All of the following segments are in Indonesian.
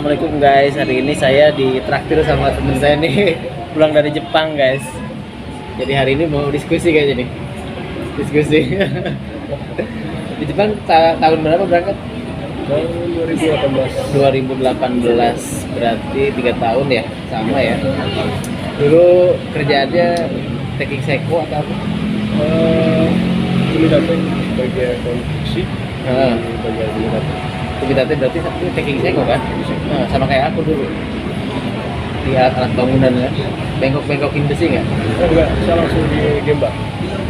Assalamualaikum guys, hari ini saya ditraktir sama temen saya nih pulang dari Jepang guys. Jadi hari ini mau diskusi kayaknya nih. Diskusi. Di Jepang tahun berapa berangkat? Tahun 2018, berarti 3 tahun ya, sama ya. Dulu kerjaannya taking seko atau apa? Ini datang bagian konstruksi, bagian ini datang. Kubitate berarti satu taking seko kan? Nah, sama kayak aku dulu. Di alat bangunan kan? Bengkok-bengkokin besi nggak? Enggak, saya langsung di Gemba.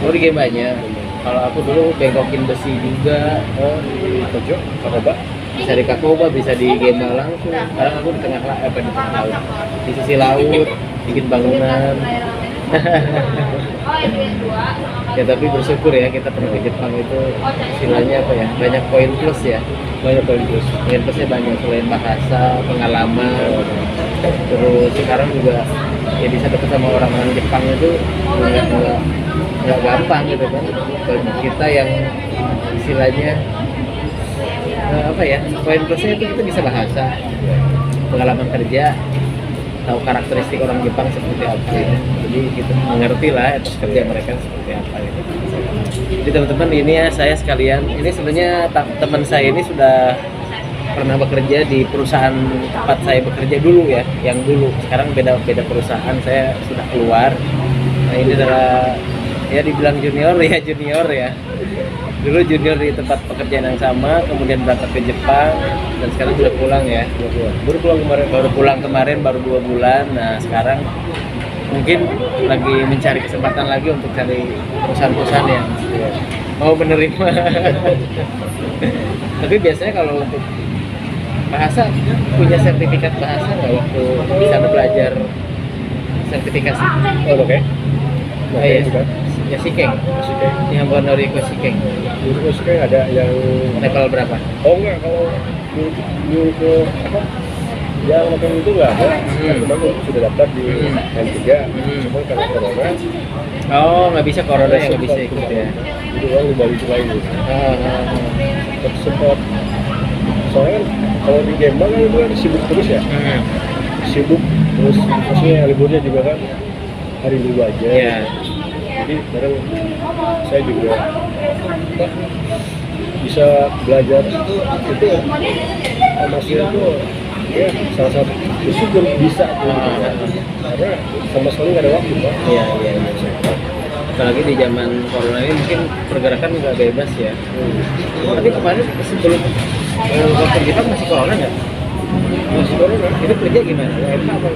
Oh di Gembanya. Kalau aku dulu bengkokin besi juga. Oh, di Tojo, Kakoba. Bisa di Kakoba, bisa di Gemba langsung. Sekarang aku di tengah laut, di sisi laut, bikin bangunan. Ya tapi bersyukur ya kita pernah ke Jepang itu istilahnya apa ya, banyak poin plus ya. Banyak poin plus. Poin plusnya banyak, selain bahasa, pengalaman. Terus sekarang juga ya bisa dekat sama orang-orang Jepang itu nggak gampang gitu kan. Bagi kita yang istilahnya apa ya, poin plusnya itu kita bisa bahasa, pengalaman kerja, tahu karakteristik orang Jepang seperti apa ya. Jadi kita mengerti lah etos kerja mereka seperti apa gitu. Jadi teman-teman ini ya saya sekalian, ini sebenarnya teman saya ini sudah pernah bekerja di perusahaan tempat saya bekerja dulu ya, yang dulu. Sekarang beda perusahaan, saya sudah keluar. Nah ini adalah ya dibilang junior ya. Dulu junior di tempat pekerjaan yang sama, kemudian berangkat ke Jepang dan sekarang sudah pulang ya. Baru pulang kemarin baru 2 bulan. Nah sekarang mungkin lagi mencari kesempatan lagi untuk cari perusahaan-perusahaan yang mau menerima. Tapi biasanya kalau untuk bahasa, punya sertifikat bahasa nggak waktu di sana belajar sertifikasi? Oh, oke. Oh iya, ya Shikeng. Yang Honoriko Shikeng. Dulu Shikeng ada yang level berapa? Oh enggak, kalau dulu ke apa? Yang level itu enggak ada. Memang sudah daftar di N3. Cuma karena corona. Oh, nggak bisa corona ya, nggak bisa ikut ya. Jadi orang balik lagi. Sempat. Soalnya kan kalau di Gemba kan itu kan sibuk terus ya. Sibuk terus maksudnya liburnya juga kan hari Minggu aja. Iya. Jadi kadang saya juga bisa belajar itu maksudnya itu ya salah satu bersyukur bisa karena sama sekali nggak ada waktu Pak. Iya. Apalagi di zaman corona ini mungkin pergerakan nggak bebas ya. Tapi kemarin sebelum waktu Jepang masih corona nggak? Masih corona. Itu kerja gimana? WFH apa?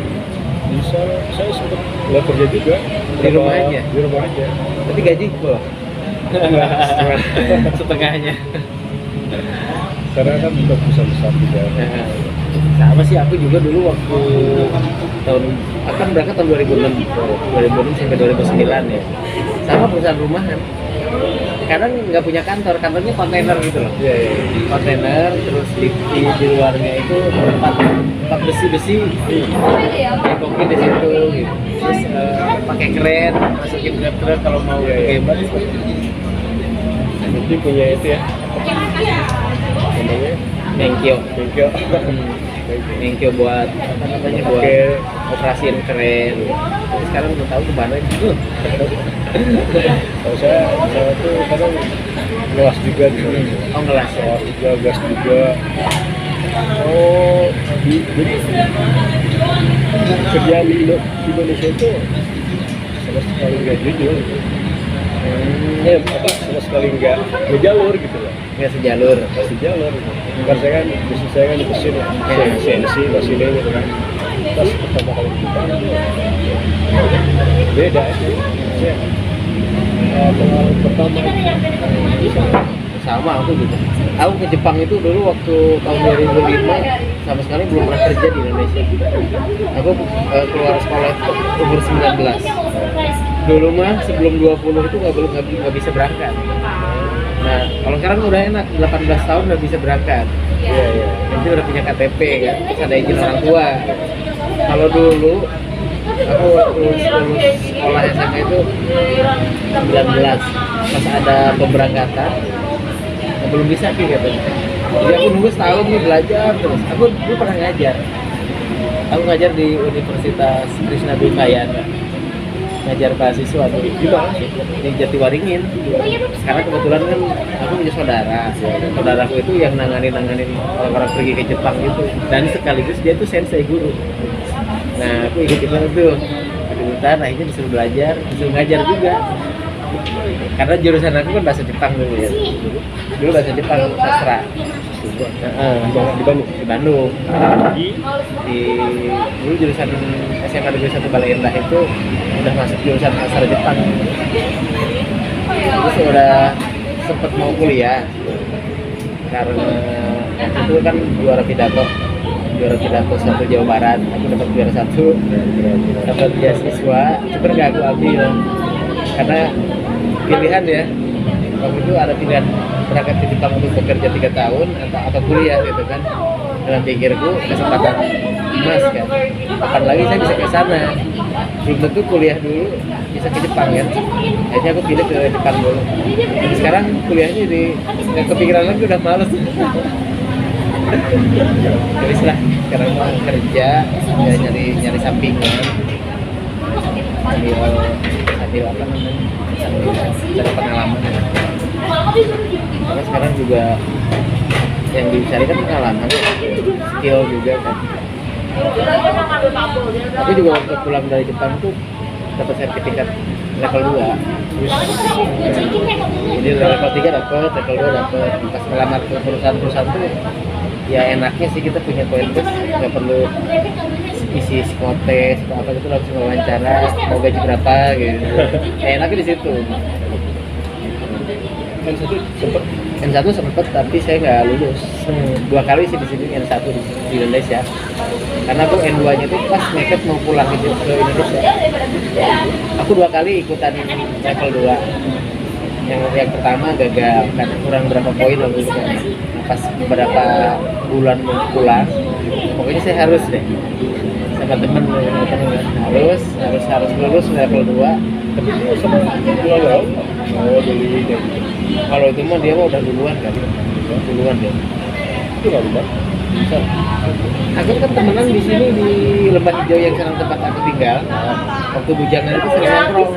Bisa, saya sempat nggak kerja juga Di rumah aja? Di rumah aja. Tapi gaji full? Setengahnya. Karena kan bukan besar juga. Sama sih aku juga dulu waktu akan berangkat tahun 2006 sampai 2009 ya. Sama perusahaan rumahan. Kadang nggak punya kantornya kontainer gitu loh. Iya. Kontainer, terus di luarnya itu tempat besi bengkokin di situ gitu. Terus pakai kren, masukin ke truk kalau mau hebat. Jadi punya itu ya. Namanya Menkyo. Menkyo buat apa namanya, buat operasiin keren. Tapi sekarang belum tahu kemana itu. Kalau saya tuh kadang ngelas juga di sana. Oh ngelas ya. Ngelas juga, gas juga. Oh, jadi kerjaan di Indonesia itu sama sekali nggak jujur. Ya apa, sama sekali nggak jalur gitu loh. Nggak sejalur. Karena saya kan bisnis saya kan di mesin, CNC, mesinnya gitu kan. Pas pertama kali di Jepang beda ya. Pengalaman pertama Sama aku juga. Aku ke Jepang itu dulu waktu tahun 2005 sama sekali belum pernah kerja di Indonesia. Aku keluar sekolah itu umur 19. Dulu mah sebelum 20 itu nggak bisa berangkat. Nah, kalau sekarang udah enak, 18 tahun udah bisa berangkat. Iya. Nanti udah punya KTP kan, terus ada izin orang tua. Kalau dulu aku lulus sekolah SMA itu 19, pas ada pemberangkatan belum bisa sih katanya. Jadi aku nunggu setahun nih belajar terus. Aku dulu pernah ngajar. Aku ngajar di Universitas Krishna Dukayana. Ngajar mahasiswa tuh di Jatiwaringin. Karena kebetulan kan aku punya saudaraku itu yang nanganin orang-orang pergi ke Jepang gitu, dan sekaligus dia tuh sensei guru. Nah aku ikut Jepang tuh kebetulan akhirnya disuruh belajar, disuruh ngajar juga, karena jurusan aku kan bahasa Jepang dulu ya, dulu bahasa Jepang sastra. Di Bandung. Di dulu jurusan SMA Negeri 1 Balai Endah itu udah masuk jurusan sastra Jepang. Terus udah sempet mau kuliah karena itu kan juara pidato satu Jawa Barat. Aku dapat juara satu, dapat beasiswa, cuma nggak aku ambil karena pilihan ya. Waktu itu ada pilihan berangkat ke Jepang untuk bekerja 3 tahun atau kuliah gitu kan. Dalam pikirku kesempatan emas kan. Kapan lagi saya bisa ke sana? Belum tentu kuliah dulu bisa ke Jepang kan. Akhirnya aku pilih ke Jepang dulu. Dan sekarang kuliahnya di kepikiran lagi udah males. Jadi sekarang mau kerja ya nyari sampingan. Sambil apa namanya? Cari pengalaman. Karena sekarang juga yang dicari kan pengalaman, skill juga kan. Tapi juga waktu pulang dari Jepang tuh dapat sertifikat level 2. Jadi level 3 dapat, level 2 dapat. Pas melamar ke perusahaan tuh ya enaknya sih kita punya poin plus, nggak perlu isi psikotes atau apa gitu, langsung wawancara mau gaji berapa gitu. Enaknya di situ. N1 sempet tapi saya nggak lulus. 2 kali sih di sini N1 di Indonesia. Karena aku N2-nya tuh pas mepet mau pulang ke Indonesia. Aku 2 kali ikutan level 2. Yang pertama gagal karena kurang berapa poin waktu itu kan. Pas beberapa bulan mau pulang, pokoknya saya harus deh sama temen harus lulus level 2. Tapi itu sama dulu. Oh, dulu. Kalau itu mah dia mah udah duluan kan. Duluan deh. Itu nggak lupa. Bisa. Aku kan temenan di sini di Lembah Hijau yang sekarang tempat aku tinggal. Waktu bujangan itu sering nongkrong.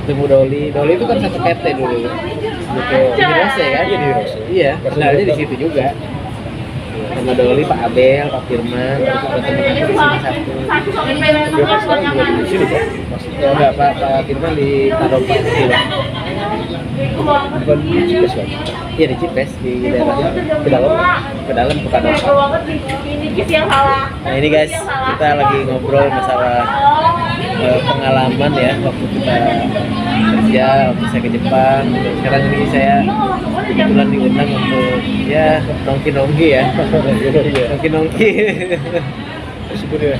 Ketemu Doli itu kan satu PT dulu. Gitu. Di Rose kan? Iya di Rose. Iya, kenalnya di situ juga. Sama Doli, Pak Abel, Pak Firman, terus ada teman aku di sini satu. Dia sekarang juga di sini kan? Ya enggak, Pak Firman di Taropa sih. Bukan di Cipes kan? Iya di Cipes, di daerah Ke dalam. ke Taropa. Nah ini guys, kita lagi ngobrol masalah pengalaman ya waktu kita kerja, waktu saya ke Jepang. Sekarang ini saya kebetulan diundang untuk ya nongki ya, nongki Syukur ya.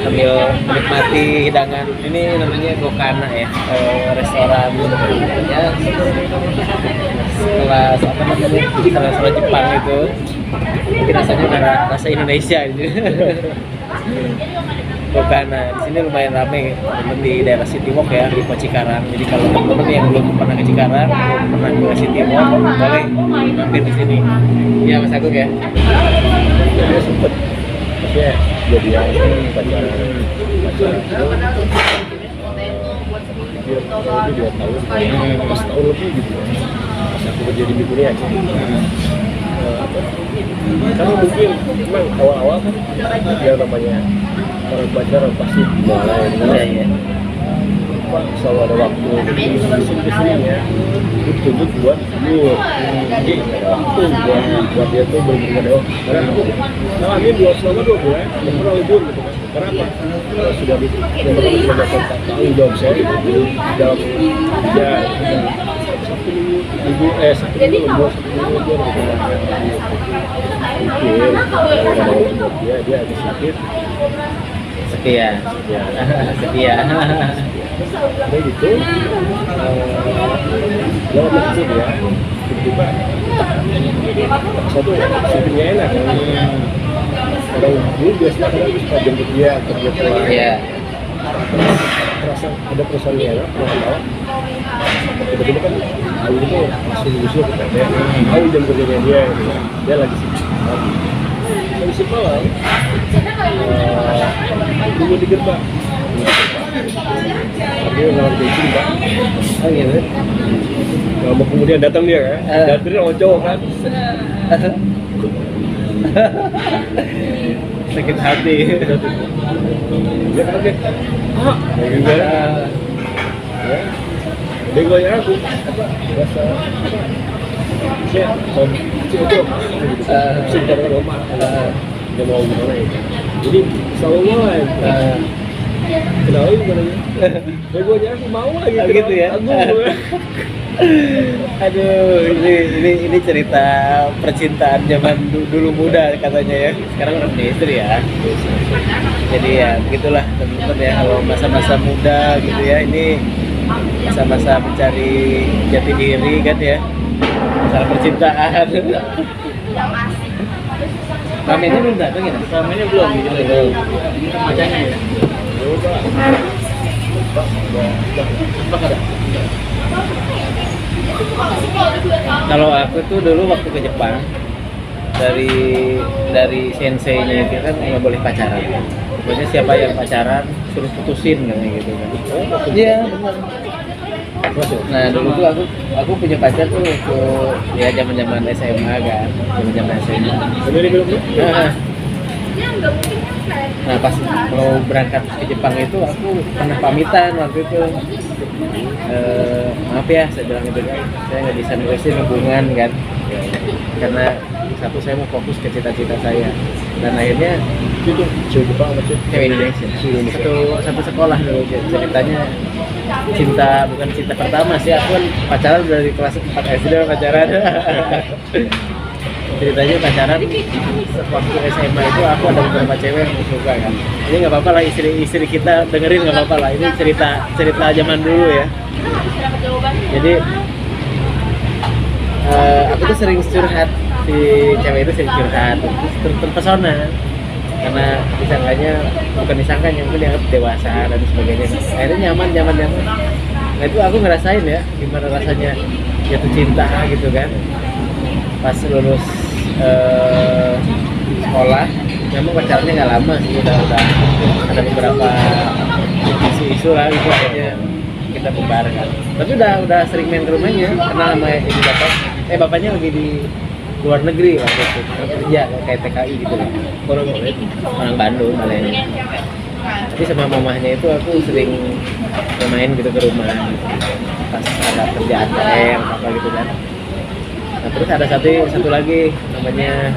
sambil menikmati hidangan. Ini namanya Gokana ya, restoran ya kelas apa namanya, restoran Jepang itu. Mungkin rasanya udah rasa Indonesia gitu. Gokana di sini lumayan ramai temen di daerah City Walk ya, di Cikarang. Jadi kalau teman-teman yang belum pernah ke Cikarang, belum pernah ke City Walk, boleh mampir di sini. Iya Mas Agung ya. Dia sempet maksudnya jadi yang pacaran dia kurang lebih 2 tahun, pas tahun lebih gitu ya. Pas aku kerja di Mikunia aja. Karena mungkin memang awal-awal kan yang namanya orang pacaran pasti mulai Iya. selalu ada waktu kesini ya dituntut buat libur. Jadi ada waktu buat dia tuh benar-benar ada waktu. Karena aku ngalamin selama 2 bulan nggak pernah libur gitu kan. Karena apa? Sudah mendapatkan tanggung jawab saya dalam kerja. Satu minggu libur gitu kan. Mungkin kalau ada waktu buat dia agak sedikit Setia. Udah gitu, lewat itu dia tiba-tiba satu syutingnya enak. Kadang dulu biasanya kadang suka jemput dia kerja pulang. Iya. ada perasaan ya pernah tiba-tiba kan aku itu langsung usul ke dia tahu jam kerjanya dia gitu kan. Dia lagi sih malam tunggu di gerbang tapi nggak bisa Pak. Oh gitu. Lama kemudian datang dia kan, datang sama cowok kan. Sakit hati. Dia kaget. Kayak gitu kan. Ya. Dia goyang aku. Apa? Biasa. Saya itu sebentar rumah. Dia mau gimana ya? Jadi salah kenapa gimana? Dia goyang aku mau lagi. Gitu ya. Aduh, ini cerita percintaan zaman dulu muda katanya ya. Sekarang udah punya istri ya. Jadi ya begitulah teman-teman ya, kalau masa-masa muda gitu ya, ini masa-masa mencari jati diri kan ya. Masalah percintaan. Ramennya belum datang ya? Ramennya belum gitu loh. Macamnya ya. Kalau aku tuh dulu waktu ke Jepang dari sensei-nya itu kan nggak boleh pacaran. Pokoknya siapa yang pacaran suruh putusin kayak gitu kan. Iya benar. Nah dulu tuh aku punya pacar tuh ya zaman SMA kan, zaman SMA. Sendiri belum? Nah pas mau berangkat ke Jepang itu aku pernah pamitan waktu itu. Maaf ya saya bilang gitu kan, saya nggak bisa nerusin hubungan kan, karena satu saya mau fokus ke cita-cita saya, dan akhirnya Itu cewek Jepang apa cewek? cewek Indonesia satu sekolah dulu. Ceritanya bukan cinta pertama sih, aku kan pacaran dari kelas 4 SD pacaran. Ceritanya pacaran waktu SMA itu aku ada beberapa cewek yang suka kan. Ini nggak apa-apa lah, istri kita dengerin nggak apa-apa lah, ini cerita zaman dulu ya. Jadi aku tuh sering curhat, si cewek itu sering curhat, terus terpesona karena bukan disangkanya mungkin dianggap dewasa dan sebagainya. Akhirnya nyaman. Nah itu aku ngerasain ya gimana rasanya jatuh cinta gitu kan. Pas lulus sekolah, memang pacarnya nggak lama sih, udah ada beberapa isu lah gitu, akhirnya kita bubar kan. Tapi udah sering main ke rumahnya, kenal sama ibu bapaknya lagi di luar negeri waktu itu kerja kayak TKI gitu kan. Orang Bandung Malaya. Tapi sama mamahnya itu aku sering main gitu ke rumah pas ada kerjaan PR apa gitu kan. Nah, terus ada satu lagi namanya,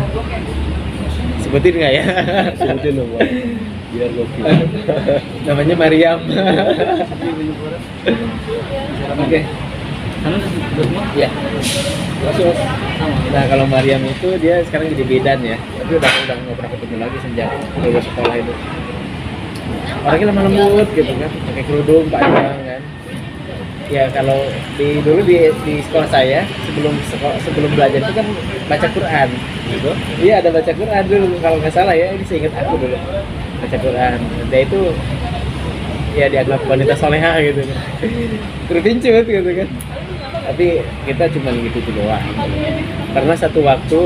sebutin nggak ya? Sebutin dong, biar gokil. Namanya Mariam. Oke. Ya. Nah kalau Mariam itu dia sekarang jadi bidan ya, tapi udah nggak pernah ketemu lagi sejak lulus sekolah itu. Orangnya lemah lembut gitu kan, pakai kerudung panjang kan. Ya kalau dulu di sekolah saya sebelum belajar itu kan baca Quran gitu. Iya ada baca Quran dulu kalau nggak salah ya, ini seingat aku dulu baca Quran. Dia itu ya dianggap wanita soleha gitu kan. Terpincut gitu kan. Tapi kita cuma gitu doang. Karena satu waktu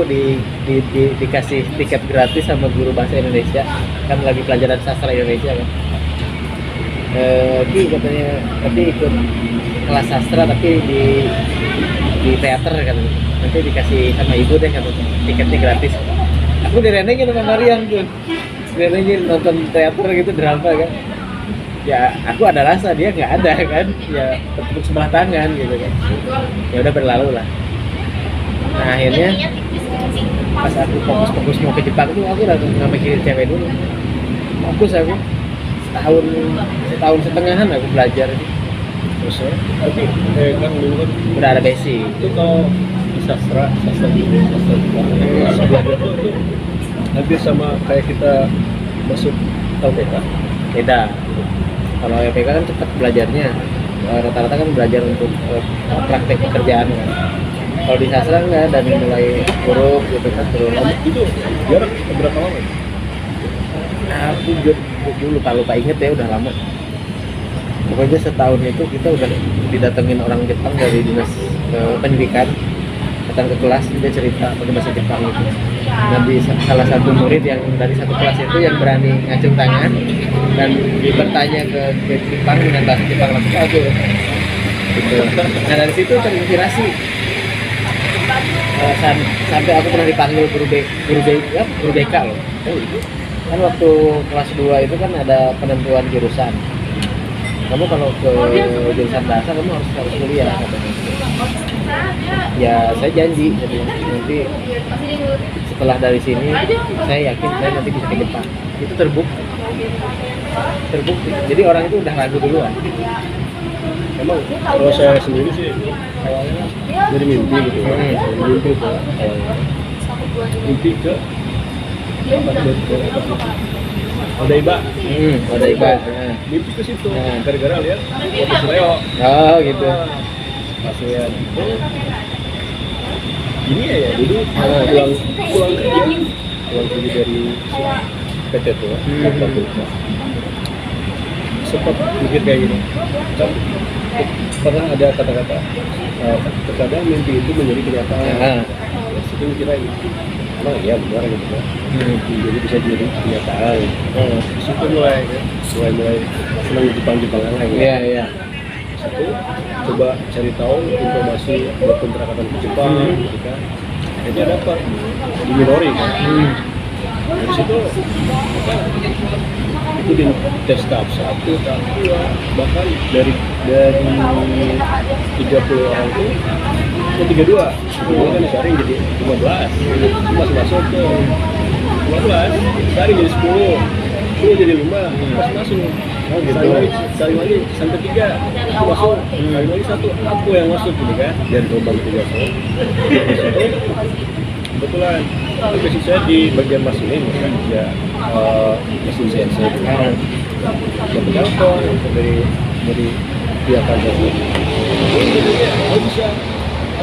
dikasih tiket gratis sama guru bahasa Indonesia, kan lagi pelajaran sastra Indonesia kan. Katanya tapi ikut kelas sastra tapi di teater kan, nanti dikasih sama ibu deh katanya tiketnya gratis. Aku direnengin sama Mariam tuh, direnengin nonton teater gitu, drama kan. Ya aku ada rasa, dia nggak ada kan, ya bertepuk sebelah tangan gitu kan. Ya udah berlalu lah. Nah akhirnya pas aku fokus mau ke Jepang tuh aku udah nggak mikirin cewek dulu, fokus aku setahun setengahan aku belajar ini. Terus tapi kan dulu kan udah ada basic. Itu kalau di sastra juga belajar tuh hampir sama kayak kita masuk LPK. Beda. Kalau LPK kan cepat belajarnya, rata-rata kan belajar untuk praktek pekerjaan kan. Kalau di sastra enggak, dari mulai huruf gitu kan turun. Itu jarak berapa lama? Aku dulu lupa inget ya, udah lama. pokoknya setahun itu kita udah didatengin orang Jepang dari dinas pendidikan, datang ke kelas, dia cerita pakai bahasa Jepang gitu. Nanti salah satu murid yang dari satu kelas itu yang berani ngacung tangan dan bertanya ke Jepang dengan bahasa Jepang langsung aku gitu. Nah dari situ terinspirasi. Sampai aku pernah dipanggil guru BK loh. Kan waktu kelas 2 itu kan ada penentuan jurusan. Kamu kalau ke jurusan bahasa kamu harus kuliah katanya. Ya saya janji jadi nanti setelah dari sini saya yakin saya nanti bisa ke Jepang. Itu terbukti. Jadi orang itu udah ragu duluan. Emang kalau saya sendiri sih awalnya dari mimpi gitu kan. Mimpi ke mimpi ke Odaiba. Odaiba. Mimpi ke situ. Gara-gara lihat foto Leo. Oh gitu. Kasihan. Ini ya dulu pulang kerja dari PT tuh. Sempat mikir kayak gini. Kan pernah ada kata-kata terkadang mimpi itu menjadi kenyataan. Itu mikir lagi. Emang iya benar gitu kan. Jadi bisa jadi kenyataan. Situ mulai senang Jepang-Jepangan lagi. Iya. Situ coba cari tahu informasi buat kontrakatan ke Jepang gitu kan. Akhirnya dapat di Minori kan. Dari situ itu di tes tahap 1, tahap 2, bahkan dari 30 orang itu ke 32 kan disaring jadi 15 masuk ke 15 saring jadi 10 jadi 5 masuk saring lagi sampai 3 masuk saring lagi 1 aku yang masuk gitu kan dari gelombang 3 kebetulan posisi saya di bagian mesin kan ya mesin CNC gitu kan dapat telepon dari pihak kantor oh bisa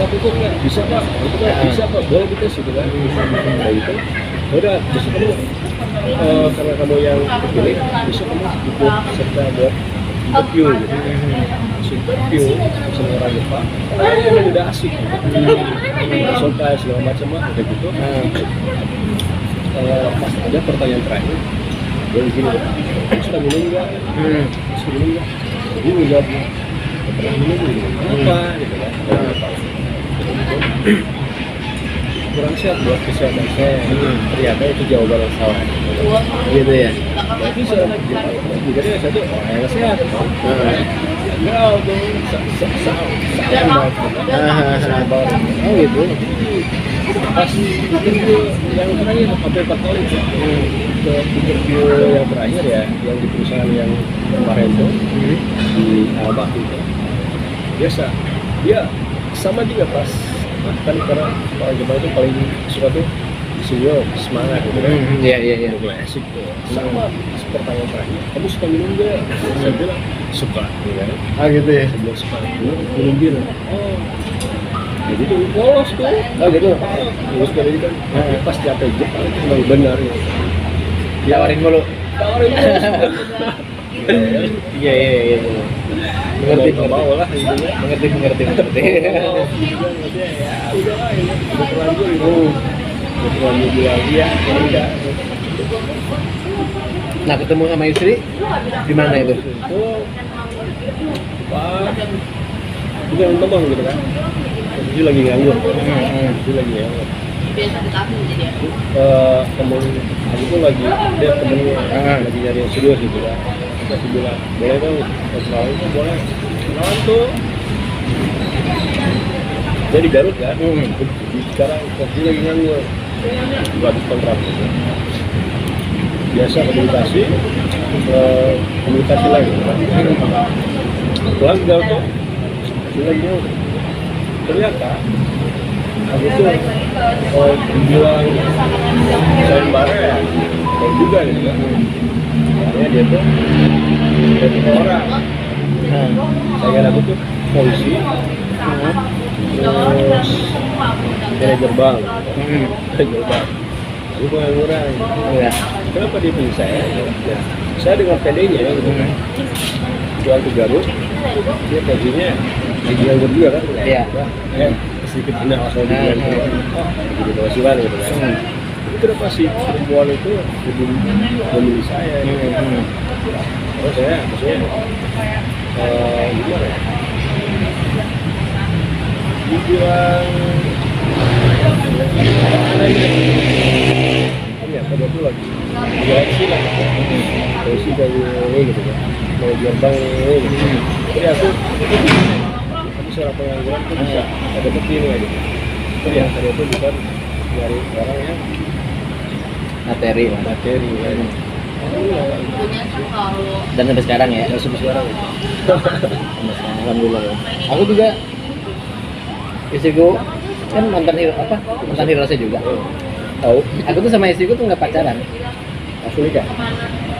itu kan bisa pak itu kan bisa pak boleh kita gitu kan kayak gitu udah besok kamu karena kamu yang terpilih besok kamu ikut serta buat interview gitu interview sama orang Jepang emang udah asik konsultasi segala macam mah kayak gitu pas ada pertanyaan terakhir dia begini suka minum nggak suka minum nggak dia menjawab pernah minum apa gitu kan kurang sehat buat kesehatan saya ternyata itu jawaban yang salah Gitu ya. berarti saya juga dia satu orang yang sehat enggak sabar Oh gitu. pas interview yang terakhir sampai 4 kali ke interview yang terakhir ya yang di perusahaan yang kemarin tuh di Albak itu biasa dia sama juga pas kan karena orang Jepang itu paling suka tuh senyum semangat gitu kan Iya. mulai asik tuh sama pertanyaan terakhir kamu suka minum nggak saya bilang suka gitu kan Gitu ya. saya bilang suka minum bir oh ya gitu lolos tuh Gitu. lolos dari kan pas sampai Jepang itu memang benar ya Tawarin mulu. tawarin terus Iya. Mengerti. mau lah intinya Mengerti. oh, gitu kan, maksudnya ya udah lah ini udah terlanjur gitu udah terlanjur bilang iya ya udah Nah ketemu sama istri di mana itu? itu pas bukan teman gitu kan posisi lagi nganggur posisi lagi nganggur temen aku tuh lagi dia temennya lagi nyari yang serius gitu kan kasih bilang boleh dong ngobrol itu boleh kenalan tuh jadi Garut kan sekarang posisi lagi nganggur habis kontrak gitu. Biasa komunikasi lagi pulang Garut tuh lagi ternyata aku tuh bilang sayembara ya kayak juga gitu kan makanya dia tuh dari orang saya aku tuh polisi terus manajer bank aku pengangguran kenapa dia pilih saya ya, saya dengan PD-nya gitu kan jual ke Garut, dia gajinya gaji yang berdua kan? Iya. Ya, sedikit rendah asal dibilang itu, oh, jadi penghasilan gitu kan. Tapi kenapa sih perempuan itu lebih memilih saya? Gitu. Terus saya, maksudnya, gimana ya? Dibilang ini apa dia tuh lagi seleksi lah, seleksi dari ini gitu kan, mau jual bank ini gitu. Jadi aku seorang pengangguran tuh bisa ada begini aja. Jadi yang saya itu bukan dari orang yang Materi lah. materi kan. Dan sampai sekarang ya. Ya sampai sekarang. Alhamdulillah ya. Aku juga istriku kan mantan Hirose juga. Tahu? Aku tuh sama istriku tuh nggak pacaran. Asli kan?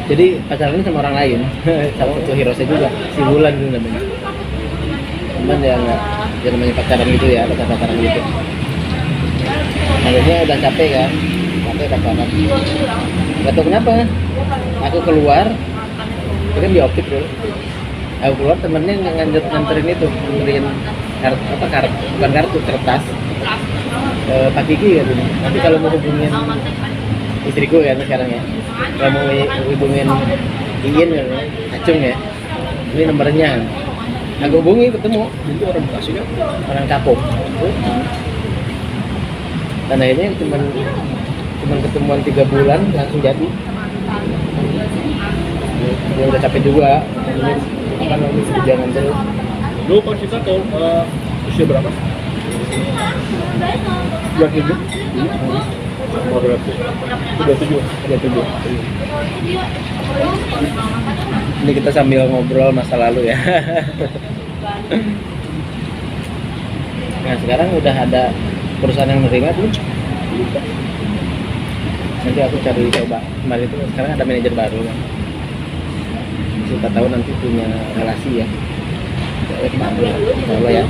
Jadi pacarannya sama orang lain. Salah satu Hirose juga. Si Wulan itu namanya. Cuman ya nggak, ya namanya pacaran gitu ya, pacaran gitu. Akhirnya udah capek kan, pacaran. Gak tau kenapa, aku keluar, itu kan di optik dulu. Aku keluar temennya nganterin kertas. Pak Kiki gitu. Nanti kalau mau hubungin istriku ya sekarang ya, kalau mau hubungin Iin ya, Acung ya, ini nomornya. Aku hubungi ketemu, Itu orang Bekasi kan? orang kapok. Dan akhirnya cuman ketemuan 3 bulan langsung jadi. Dia udah capek juga, ini apa namanya perjalanan terus. Lu pas kita tahu usia berapa? Buat hidup, Umur berapa? Udah 7. ini kita sambil ngobrol masa lalu ya. Nah sekarang udah ada perusahaan yang menerima tuh. Nanti aku cari coba. Kemarin itu sekarang ada manajer baru kan. Siapa tahu nanti punya relasi ya. Kalau ya.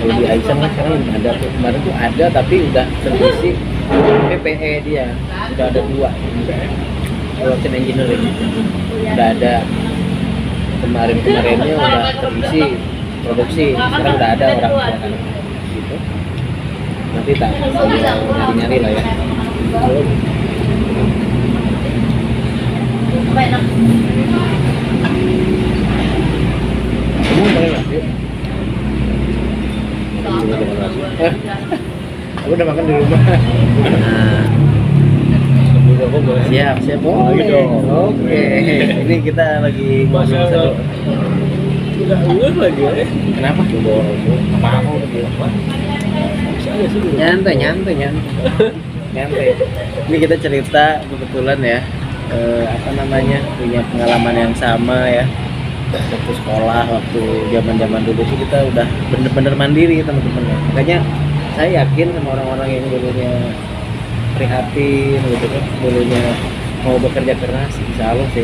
Kalau di Aisyah kan sekarang belum ada tuh. Kemarin tuh ada tapi udah terisi PPE dia. Udah ada 2. Production engineering. Udah ada. Kemarinnya udah terisi produksi. Sekarang udah ada orang gitu. Nanti tak nyari lah ya. Kamu makan nasi? Cuma dengan nasi. Aku udah makan di rumah. Sebelum aku boleh. Siap boleh. Lagi dong. Oke. Ini kita lagi Masa ngobrol seru. udah ngeh lagi ya? Kenapa? Coba orang tua. Apa aku udah bilang? Bisa aja sih. Nyantai. Ini kita cerita kebetulan ya, apa namanya, punya pengalaman yang sama ya. Waktu sekolah, waktu zaman dulu tuh kita udah bener-bener mandiri teman-teman ya. Makanya saya yakin sama orang-orang yang dulunya prihatin gitu kan, dulunya mau bekerja keras, insya Allah sih.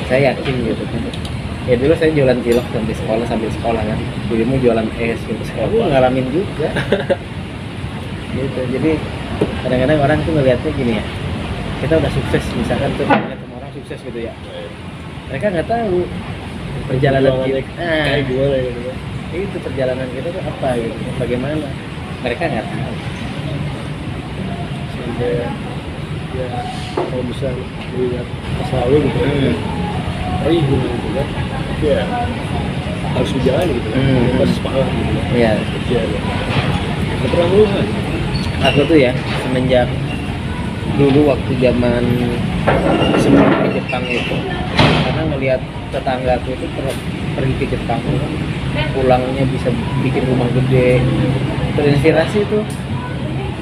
Saya yakin gitu kan. Ya dulu saya jualan cilok sambil sekolah kan. Dulumu jualan es gitu sekolah. Aku ngalamin juga. Gitu. Jadi kadang-kadang orang tuh ngelihatnya gini ya. Kita udah sukses misalkan tuh ngeliat sama orang sukses gitu ya. Mereka nggak tahu perjalanan kita. Kayak gimana gitu ya? Itu perjalanan kita tuh apa gitu. Bagaimana? Mereka nggak tahu. Sampai ya kalau bisa lihat masa lalu gitu ya. Tapi gimana gitu kan? Tapi ya harus berjalan gitu kan. Pas semangat gitu ya. Iya. Kerja ya. Nggak pernah ngeluh. Aku tuh ya semenjak dulu waktu zaman sebelum ke Jepang itu, karena ngelihat tetanggaku itu pergi ke Jepang, pulangnya bisa bikin rumah gede, terinspirasi itu.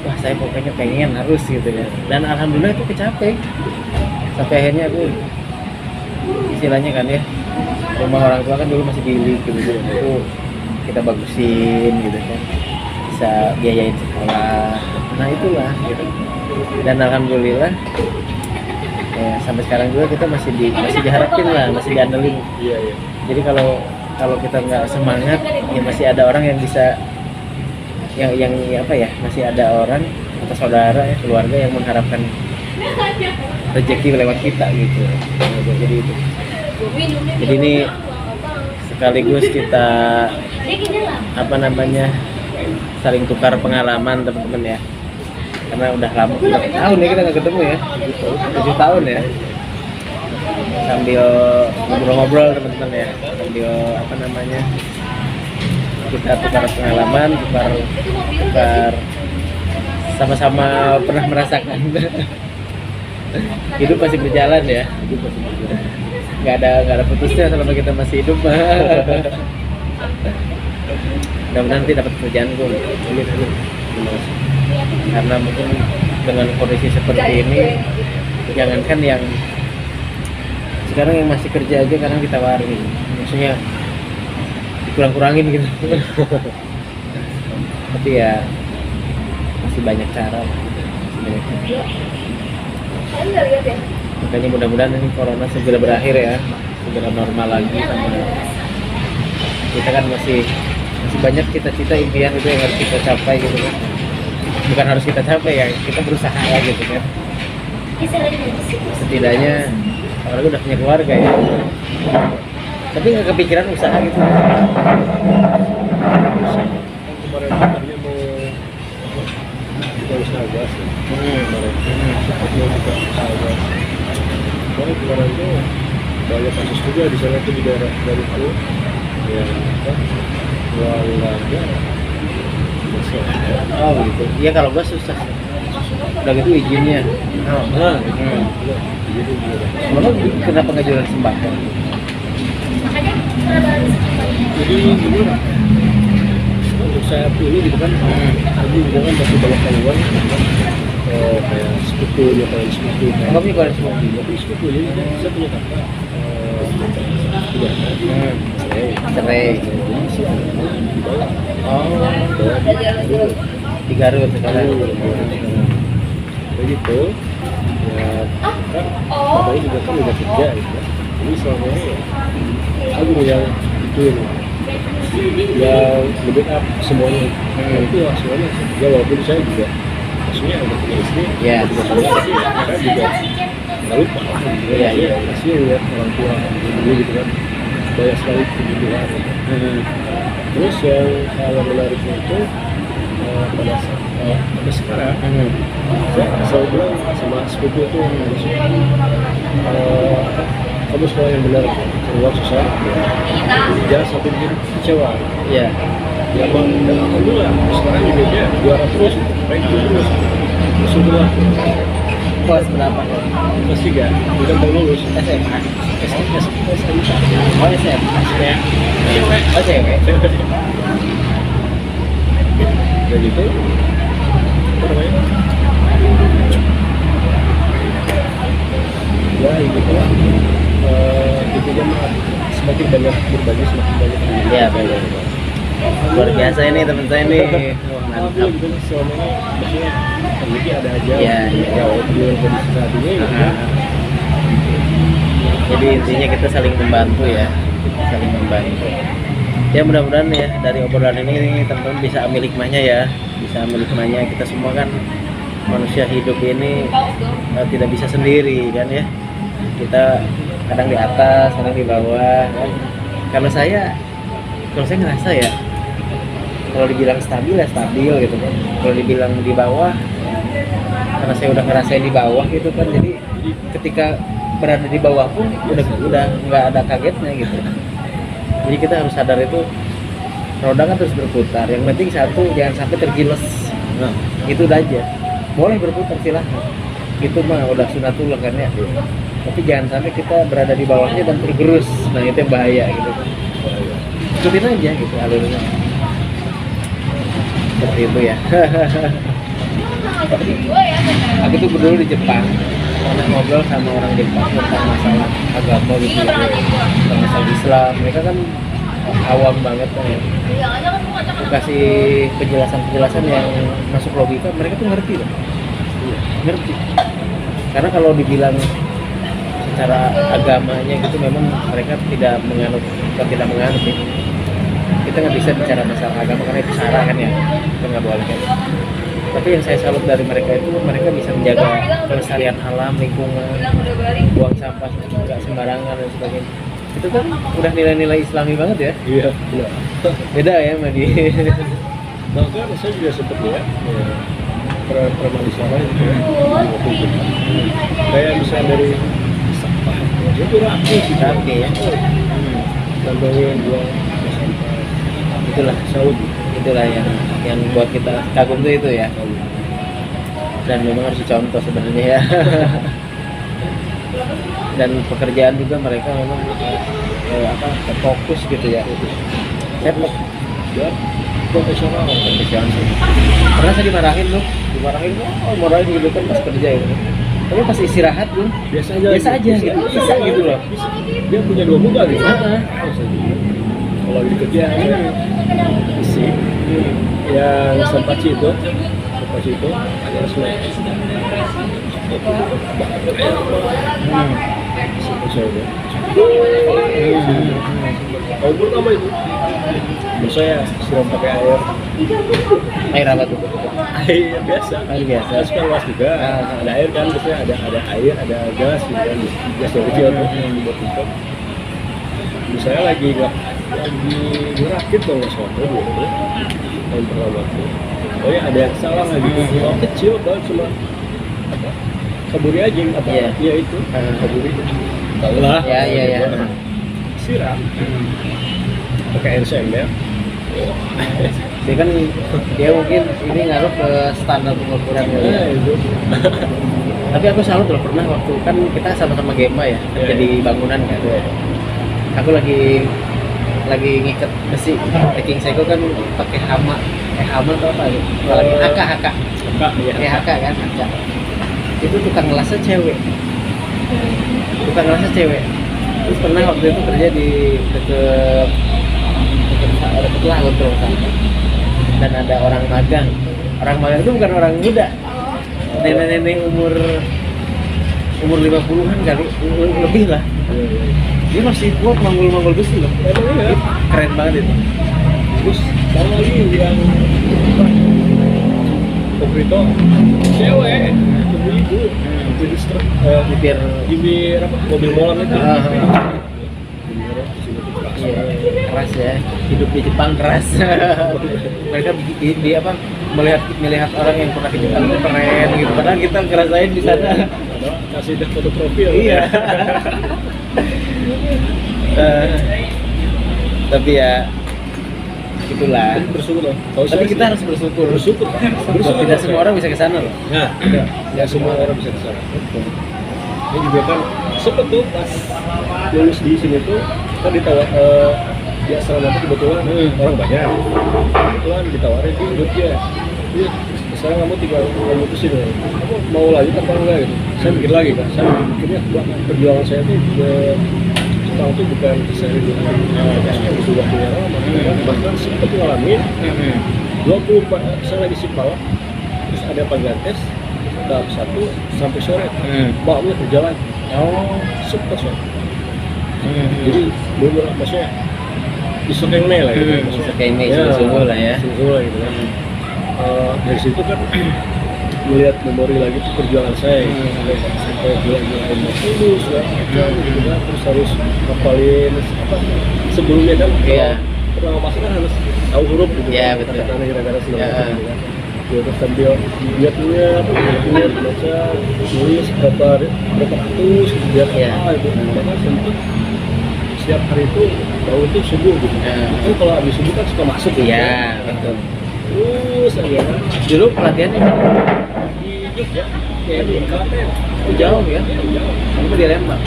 Wah saya pokoknya pengen harus gitu ya. Dan alhamdulillah itu kecapai. Sampai akhirnya aku istilahnya kan ya, rumah orang tua kan dulu masih bilik gitu, itu kita bagusin gitu kan, bisa biayain sekolah. Nah itulah gitu. Dan alhamdulillah ya, sampai sekarang juga kita masih diharapin lah, masih diandelin. Iya. Jadi kalau kita nggak semangat ya masih ada orang yang bisa yang apa ya, masih ada orang atau saudara ya, keluarga yang mengharapkan rezeki lewat kita gitu. Jadi itu Jadi ini sekaligus kita saling tukar pengalaman teman-teman ya, karena udah lama, berapa tahun ya kita nggak ketemu ya, 7 tahun ya, sambil ngobrol-ngobrol teman-teman ya, sambil kita tukar pengalaman, tukar sama-sama pernah merasakan. Hidup masih berjalan ya, nggak ada putusnya selama kita masih hidup. Mudah-mudahan nanti dapat kerjaan gue, karena mungkin dengan kondisi seperti ini, jangankan yang sekarang yang masih kerja aja kadang ditawarin, maksudnya dikurang-kurangin gitu. Tapi ya masih banyak cara, makanya mudah-mudahan ini corona segera berakhir ya, segera normal lagi. Sama kita kan masih banyak cita-cita, impian itu yang harus kita capai gitu kan, bukan harus kita capai ya, kita berusaha lah gitu kan, setidaknya apalagi udah punya keluarga ya, tapi nggak kepikiran usaha gitu. Kemarin katanya mau buka usaha gas ya. Mau buka usaha gas. Soalnya kemarin tuh banyak kasus juga di sana tuh, di daerah dari itu ya warga Oh gitu, iya kalau gue susah, udah gitu izinnya. Jadi Lalu kenapa nggak jualan sembako? jadi gimana? Untuk saya ini gitu kan, tadi juga kan pasti banyak keluar kayak sekutunya, kayak sekutu. Enggak punya koleksi mobil. Tapi sekutu ini saya punya kakak tidak Cerai. Oh, di Garut sekarang. begitu ya kan bapaknya juga kan udah kerja gitu kan. Jadi selama ini ya aku yang itu yang backup semuanya. Itu ya semuanya ya, walaupun saya juga maksudnya udah punya istri Ya. juga punya istri, karena juga nggak lupa Iya, iya. kasihan lihat orang tua dulu gitu kan, banyak sekali kebutuhan gitu. Terus yang hal yang menariknya itu pada saat sampai sekarang saya selalu bilang sama sepupu itu, kamu sekolah yang benar, keluar susah jangan sampai bikin kecewa. Iya. Ya bang, dan alhamdulillah sekarang juga dia juara terus, ranking terus, syukurlah. Kelas berapa? Kelas 3, udah mau lulus SMA. SMK. Oh SMA. Ya. Oh cewek. Dan gitu, apa namanya? Ya gitu lah. Intinya mah semakin banyak berbagi, semakin banyak berbagi. Iya benar. Luar biasa ini teman saya nih. Mantap. Gitu selama ini maksudnya rezeki ada aja. Iya, iya. Ya walaupun dengan kondisi saat ini ya. Jadi intinya kita saling membantu ya, saling membantu. Ya mudah-mudahan ya dari obrolan ini teman-teman bisa ambil hikmahnya ya, bisa ambil hikmahnya. Kita semua kan manusia hidup ini tidak bisa sendiri kan ya. Kita kadang di atas, kadang di bawah. Kan. Kalau saya ngerasa ya, kalau dibilang stabil ya stabil gitu kan. Kalau dibilang di bawah, karena saya udah ngerasain di bawah gitu kan. Jadi ketika berada di bawah pun udah nggak ada kagetnya gitu. Jadi kita harus sadar itu roda kan terus berputar. Yang penting satu, jangan sampai tergiles. Nah, itu udah aja. Boleh berputar silahkan. Itu mah udah sunatullah kan ya. Tapi jangan sampai kita berada di bawahnya dan tergerus. Nah itu yang bahaya gitu. Ikutin aja gitu alurnya. Seperti itu ya. Aku tuh dulu di Jepang pernah ngobrol sama orang Jepang tentang masalah agama gitu, tentang masalah Islam. Mereka kan awam banget kan ya. Aku kasih penjelasan yang masuk logika, mereka tuh ngerti loh. Ngerti. Karena kalau dibilang secara agamanya gitu memang mereka tidak menganut ya. Kita nggak bisa bicara masalah agama karena itu sara kan ya, kita nggak boleh kan. Tapi yang saya salut dari mereka itu, mereka bisa menjaga kelestarian alam, lingkungan, buang sampah nggak sembarangan dan sebagainya. itu kan udah nilai-nilai Islami banget ya. Iya, benar. Beda ya sama di Bahkan saya juga sempat lihat preman di sana gitu ya. Kayak misalnya dari sampah, itu rapi sih. Rapi ya. Contohnya dua sampah. Itulah itulah yang buat kita kagum tuh itu ya. Dan memang harus dicontoh sebenarnya ya. Dan pekerjaan juga mereka memang fokus gitu ya. Saya Ya, profesional. pernah saya dimarahin loh, marahin gitu kan pas kerja gitu. Tapi pas istirahat tuh Biasa aja gitu, bisa gitu loh. Dia punya dua muka gitu. Heeh. Kalau di kerjaan isi yang sempaci itu ada selesai. Kalau pertama itu, saya siram pakai Air apa tuh? air biasa. Air biasa. Terus kan luas juga, ada air kan, biasanya ada air, ada gas, gitu kan, gas yang kecil tuh yang dibuat itu. Saya lagi ngerakit dong soalnya dulu, tahun pertama tuh. Oh ya ada yang salah lagi, kecil kan cuma apa? Kaburi aja apa? Iya itu, kaburi. Tahu lah. Ya. Siram. Pakai air sember. Dia kan mungkin ini ngaruh ke standar pengukuran ya. Itu. Tapi aku salut loh, pernah waktu kan kita sama-sama Gemba ya, jadi bangunan kan. Aku lagi ngikat besi, packing seko kan pakai hama atau apa gitu. Lagi HK. HK kan, HK. Itu tukang ngelasnya cewek. Terus pernah waktu itu kerja di deket lah kontrol sana. Dan ada orang magang itu bukan orang muda, nenek-nenek umur 50-an kali, lebih lah. Dia masih kuat manggul besi loh. Keren banget itu. Terus tahu lagi yang Kobrito cewek ibu bibir apa mobil molam itu. Keras ya, hidup di Jepang keras. Mereka di apa melihat orang yang pernah ke Jepang itu keren gitu, padahal kita ngerasain di sana. Kasih foto profil. Iya. Tapi ya itulah. Bersyukur loh. Tapi kita harus bersyukur. Tidak semua orang bisa ke sana loh. Nah, tidak semua orang bisa ke sana. Ini juga kan sempet tuh pas lulus di sini tuh kan ditawar di asrama itu kebetulan orang banyak. Kebetulan ditawarin di Jogja. Iya, sekarang kamu tinggal mutusin ya. Kamu mau lanjut apa enggak gitu. Saya mikir lagi kan. Saya mikirnya perjuangan saya tuh Jepang itu bukan saya dengan yang sudah punya lama. Bahkan sempat ngalamin 24 saya lagi sipal, terus ada panggilan tes tahap 1 sampai sore, baunya berjalan. Sempat sore. Jadi benar maksudnya disokengnya lah gitu. Disokengnya sungguh lah ya. Sungguh lah gitu kan. Dari situ kan melihat memori lagi tuh perjuangan saya sampai bulan-bulan lulus ya, gitu kan, terus harus hafalin apa sebelumnya kan pertama masuk kan harus tahu huruf gitu ya, kan, betul. kata-kata kira-kira segala macam gitu kan. Ya, terus sambil lihat-lihat baca nulis berapa ratus biar apa itu bahkan sempet setiap hari itu tahu itu subuh gitu kan kalau habis subuh kan suka masuk gitu ya betul. Terus aja Dulu pelatihannya di Jogja kayak di Klaten jauh ya. Aku di Lembang.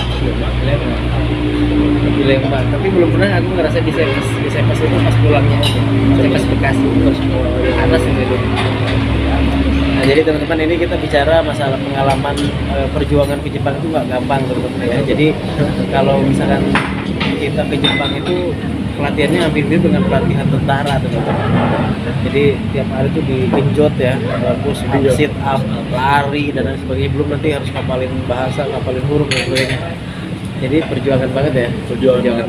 Di Lembang, tapi belum pernah aku ngerasa di Sepas itu pas pulangnya aja. Sepas Bekasi. Panas itu. Nah, jadi teman-teman ini kita bicara masalah pengalaman perjuangan ke Jepang itu nggak gampang teman-teman ya. Jadi kalau misalkan kita ke Jepang itu pelatihannya hampir mirip dengan pelatihan tentara teman-teman. Jadi tiap hari tuh digenjot ya, terus sit up, lari dan lain sebagainya. Belum nanti harus ngapalin bahasa, ngapalin huruf dan sebagainya. Jadi perjuangan banget ya, perjuangan banget.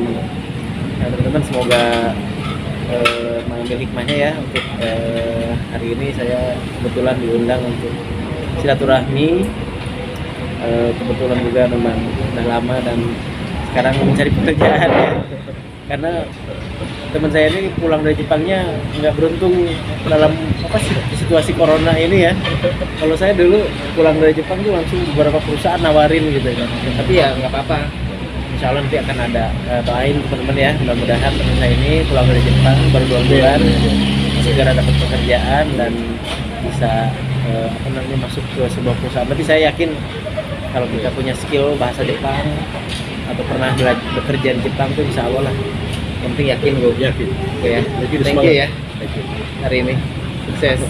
Nah, teman-teman semoga mengambil hikmahnya ya untuk hari ini saya kebetulan diundang untuk silaturahmi. Kebetulan juga memang udah lama dan sekarang mencari pekerjaan ya. Karena teman saya ini pulang dari Jepangnya nggak beruntung dalam apa sih situasi corona ini ya. Kalau saya dulu pulang dari Jepang tuh langsung beberapa perusahaan nawarin gitu kan. Tapi ya nggak apa-apa. Insya Allah nanti akan ada, doain teman-teman ya, mudah-mudahan teman saya ini pulang dari Jepang baru 2 bulan segera dapat pekerjaan dan bisa apa namanya masuk ke sebuah perusahaan. Tapi saya yakin kalau kita punya skill bahasa Jepang atau pernah bekerja di Jepang tuh insya Allah lah. Yang penting yakin gue. Yakin. Oke ya. Jadi Thank you ya hari ini. Sukses.